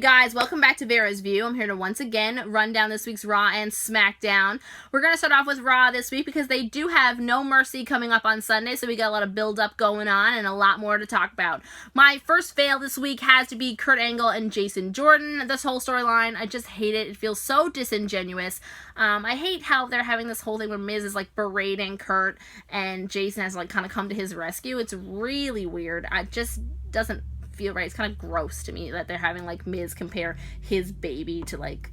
guys, welcome back to Vera's View. I'm here to once again run down this week's Raw and SmackDown. We're going to start off with Raw this week because they do have No Mercy coming up on Sunday, so we got a lot of build-up going on and a lot more to talk about. My first fail this week has to be Kurt Angle and Jason Jordan. This whole storyline, I just hate it. It feels so disingenuous. I hate how they're having this whole thing where Miz is like berating Kurt and Jason has like kind of come to his rescue. It's really weird. It just doesn't feel right. It's kind of gross to me that they're having like Miz compare his baby to like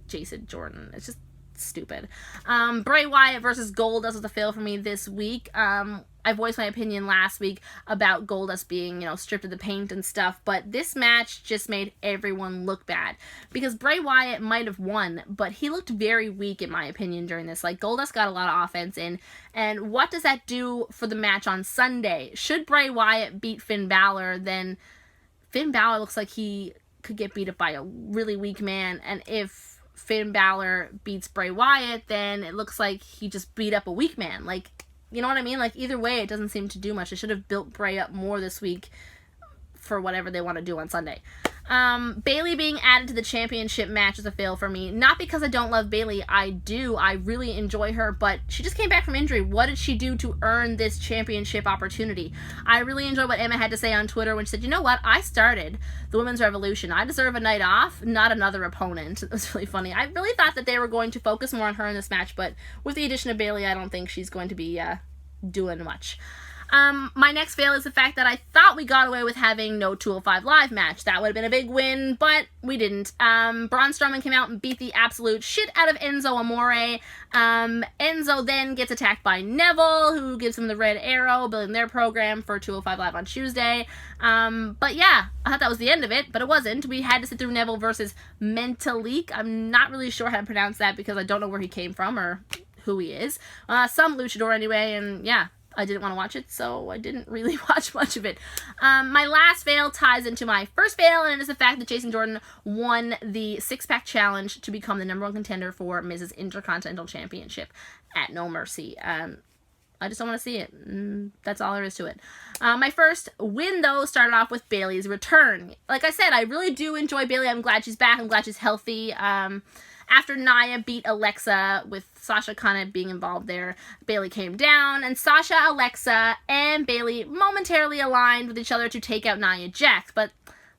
Jason Jordan. It's just stupid. Bray Wyatt versus Goldust was a fail for me this week. I voiced my opinion last week about Goldust being, stripped of the paint and stuff, but this match just made everyone look bad because Bray Wyatt might have won, but he looked very weak in my opinion during this. Like, Goldust got a lot of offense in, and what does that do for the match on Sunday? Should Bray Wyatt beat Finn Balor, then Finn Balor looks like he could get beat up by a really weak man, and if Finn Balor beats Bray Wyatt, then it looks like he just beat up a weak man. Like, you know what I mean? Like, either way, it doesn't seem to do much. They should have built Bray up more this week for whatever they want to do on Sunday. Bayley being added to the championship match is a fail for me. Not because I don't love Bayley. I do. I really enjoy her, but she just came back from injury. What did she do to earn this championship opportunity? I really enjoyed what Emma had to say on Twitter when she said, you know what? I started the Women's Revolution. I deserve a night off, not another opponent. It was really funny. I really thought that they were going to focus more on her in this match, but with the addition of Bayley, I don't think she's going to be doing much. My next fail is the fact that I thought we got away with having no 205 Live match. That would have been a big win, but we didn't. Braun Strowman came out and beat the absolute shit out of Enzo Amore. Enzo then gets attacked by Neville, who gives him the red arrow, building their program for 205 Live on Tuesday. But yeah, I thought that was the end of it, but it wasn't. We had to sit through Neville versus Mentalik. I'm not really sure how to pronounce that because I don't know where he came from or who he is. Some luchador anyway, and yeah. I didn't want to watch it, so I didn't really watch much of it. My last fail ties into my first fail, and it is the fact that Jason Jordan won the six-pack challenge to become the #1 contender for Mrs. Intercontinental Championship at No Mercy. I just don't want to see it. That's all there is to it. My first win, though, started off with Bayley's return. Like I said, I really do enjoy Bayley. I'm glad she's back. I'm glad she's healthy. After Nia beat Alexa, with Sasha kind of being involved there, Bayley came down, and Sasha, Alexa, and Bayley momentarily aligned with each other to take out Nia Jax, but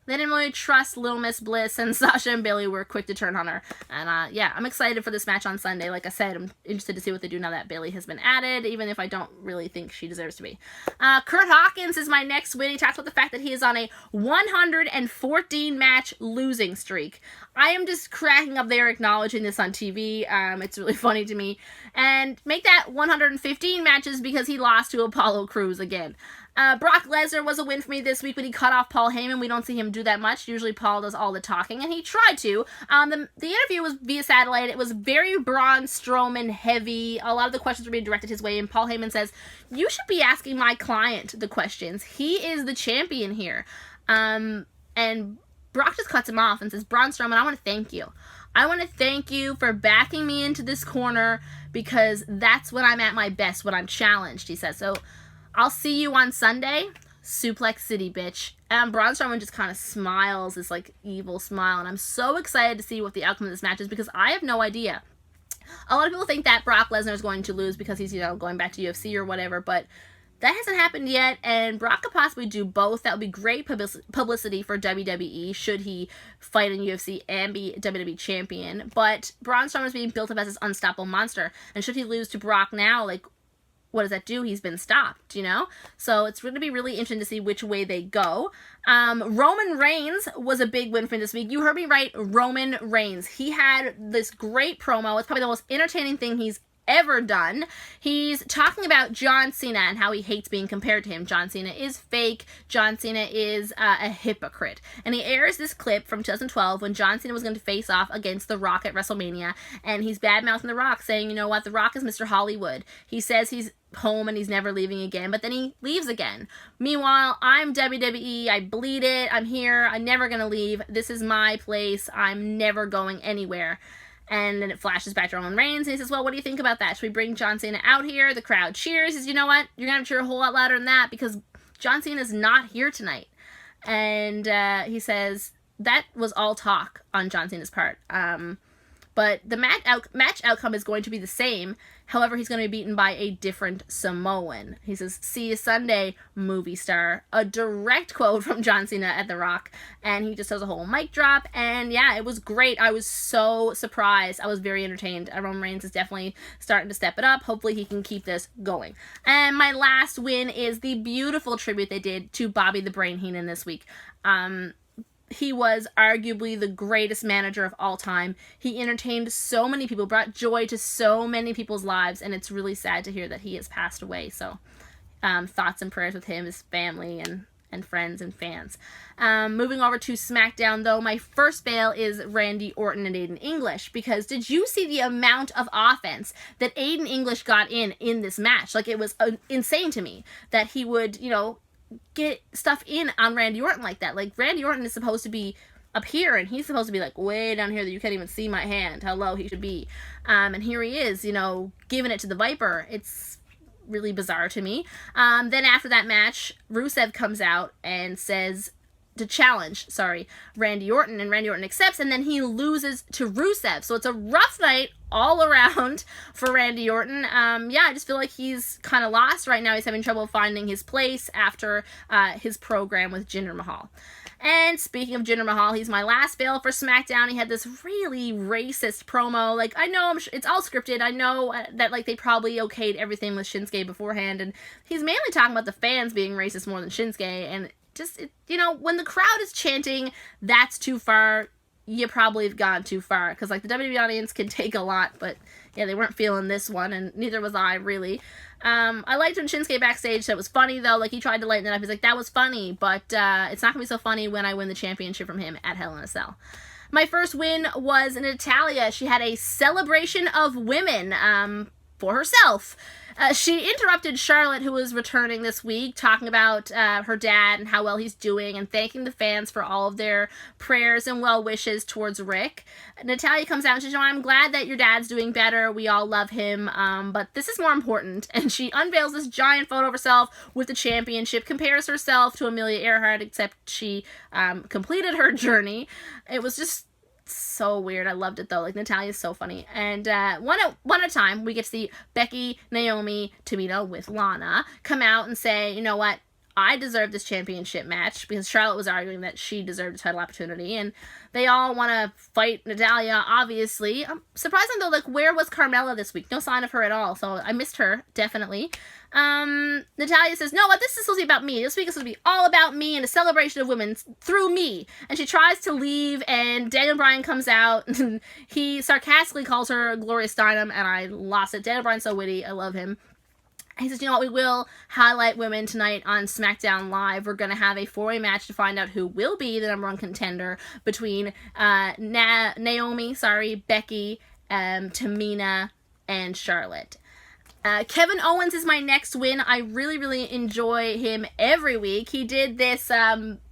they didn't really trust Little Miss Bliss, and Sasha and Bayley were quick to turn on her. And yeah, I'm excited for this match on Sunday. Like I said, I'm interested to see what they do now that Bayley has been added, even if I don't really think she deserves to be. Kurt Hawkins is my next win. He talks about the fact that he is on a 114-match losing streak. I am just cracking up there acknowledging this on TV. It's really funny to me. And make that 115 matches because he lost to Apollo Crews again. Brock Lesnar was a win for me this week when he cut off Paul Heyman. We don't see him do that much. Usually Paul does all the talking, and he tried to. The interview was via satellite. It was very Braun Strowman heavy. A lot of the questions were being directed his way, and Paul Heyman says, you should be asking my client the questions. He is the champion here. And Brock just cuts him off and says, Braun Strowman, I want to thank you. I want to thank you for backing me into this corner because that's when I'm at my best, when I'm challenged, he says. So I'll see you on Sunday. Suplex City, bitch. And Braun Strowman just kind of smiles, this like evil smile. And I'm so excited to see what the outcome of this match is because I have no idea. A lot of people think that Brock Lesnar is going to lose because he's, going back to UFC or whatever. But that hasn't happened yet. And Brock could possibly do both. That would be great publicity for WWE should he fight in UFC and be WWE champion. But Braun Strowman is being built up as this unstoppable monster. And should he lose to Brock now, like, what does that do? He's been stopped, So it's going to be really interesting to see which way they go. Roman Reigns was a big win for this week. You heard me right, Roman Reigns. He had this great promo. It's probably the most entertaining thing he's ever done. He's talking about John Cena and how he hates being compared to him. John Cena is fake. John Cena is a hypocrite. And he airs this clip from 2012 when John Cena was going to face off against The Rock at WrestleMania. And he's bad-mouthing The Rock, saying, you know what, The Rock is Mr. Hollywood. He says he's home and he's never leaving again, but then he leaves again. Meanwhile, I'm WWE. I bleed it. I'm here. I'm never going to leave. This is my place. I'm never going anywhere. And then it flashes back to Roman Reigns, and he says, well, what do you think about that? Should we bring John Cena out here? The crowd cheers. He says, you know what? You're going to have to cheer a whole lot louder than that because John Cena's not here tonight. And he says, that was all talk on John Cena's part. But the match outcome is going to be the same. However, he's going to be beaten by a different Samoan. He says, "See you Sunday, movie star." A direct quote from John Cena at The Rock. And he just does a whole mic drop. And yeah, it was great. I was so surprised. I was very entertained. Roman Reigns is definitely starting to step it up. Hopefully he can keep this going. And my last win is the beautiful tribute they did to Bobby the Brain Heenan this week. He was arguably the greatest manager of all time. He entertained so many people, brought joy to so many people's lives, and it's really sad to hear that he has passed away. So, thoughts and prayers with him, his family, and friends and fans. Moving over to SmackDown, though, my first fail is Randy Orton and Aiden English, because did you see the amount of offense that Aiden English got in this match? Like, it was insane to me that he would, get stuff in on Randy Orton like that. Like, Randy Orton is supposed to be up here, and he's supposed to be, like, way down here that you can't even see my hand, how low he should be. And here he is, giving it to the Viper. It's really bizarre to me. Then after that match, Rusev comes out and says to challenge, Randy Orton, and Randy Orton accepts, and then he loses to Rusev. So it's a rough night all around for Randy Orton. I just feel like he's kind of lost right now. He's having trouble finding his place after his program with Jinder Mahal. And speaking of Jinder Mahal, he's my last fail for SmackDown. He had this really racist promo. Like, I know it's all scripted. I know that, they probably okayed everything with Shinsuke beforehand, and he's mainly talking about the fans being racist more than Shinsuke, and when the crowd is chanting, "That's too far," you probably have gone too far. Because, the WWE audience can take a lot, but, yeah, they weren't feeling this one, and neither was I, really. I liked when Shinsuke backstage said it was funny, though. He tried to lighten it up. He's like, "That was funny, but it's not going to be so funny when I win the championship from him at Hell in a Cell." My first win was Natalya. She had a celebration of women for herself. She interrupted Charlotte, who was returning this week, talking about her dad and how well he's doing, and thanking the fans for all of their prayers and well wishes towards Rick. Natalya comes out and she says, "I'm glad that your dad's doing better. We all love him, but this is more important." And she unveils this giant photo of herself with the championship, compares herself to Amelia Earhart, except she completed her journey. It was just so weird. I loved it, though. Natalya's so funny. And one at a time, we get to see Becky, Naomi, Tamina with Lana come out and say, "You know what? I deserve this championship match," because Charlotte was arguing that she deserved a title opportunity, and they all want to fight Natalya, obviously. Surprising, though, where was Carmella this week? No sign of her at all, so I missed her, definitely. Natalya says, "No, what? This is supposed to be about me. This week is supposed to be all about me and a celebration of women through me." And she tries to leave, and Daniel Bryan comes out, and he sarcastically calls her Gloria Steinem, and I lost it. Daniel Bryan's so witty. I love him. He says, "You know what, we will highlight women tonight on SmackDown Live. We're going to have a 4-way match to find out who will be the number one contender between Naomi, Becky, Tamina, and Charlotte." Kevin Owens is my next win. I really, really enjoy him every week. He did this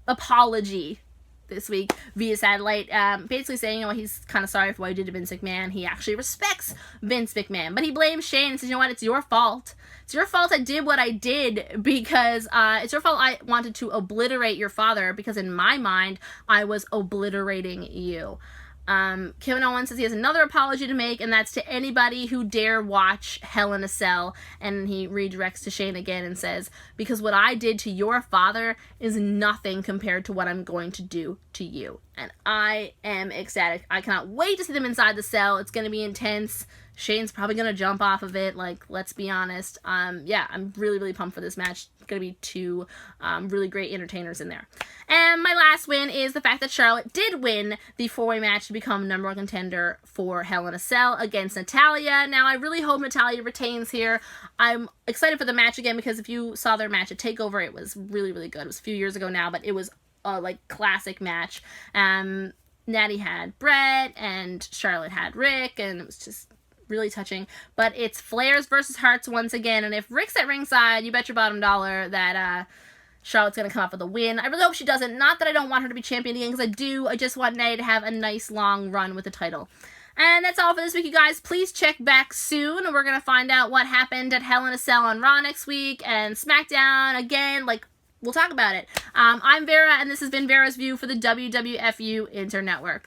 apology this week via satellite, basically saying, he's kind of sorry for what he did to Vince McMahon. He actually respects Vince McMahon, but he blames Shane and says, "You know what, it's your fault. It's your fault I did what I did, because it's your fault I wanted to obliterate your father, because in my mind, I was obliterating you." Kevin Owens says he has another apology to make, and that's to anybody who dare watch Hell in a Cell. And he redirects to Shane again and says, "Because what I did to your father is nothing compared to what I'm going to do to you." And I am ecstatic. I cannot wait to see them inside the cell. It's going to be intense. Shane's probably going to jump off of it, let's be honest. I'm really, really pumped for this match. It's going to be two really great entertainers in there. And my last win is the fact that Charlotte did win the 4-way match to become number one contender for Hell in a Cell against Natalya. Now, I really hope Natalya retains here. I'm excited for the match again, because if you saw their match at TakeOver, it was really, really good. It was a few years ago now, but it was a classic match. Natty had Brett, and Charlotte had Rick, and it was just really touching. But it's Flares versus Hearts once again, and if Rick's at ringside, you bet your bottom dollar that Charlotte's going to come up with a win. I really hope she doesn't. Not that I don't want her to be champion again, because I do. I just want Natty to have a nice long run with the title. And that's all for this week, you guys. Please check back soon. We're going to find out what happened at Hell in a Cell on Raw next week, and SmackDown again. we'll talk about it. I'm Vera, and this has been Vera's View for the WWFU Internetwork.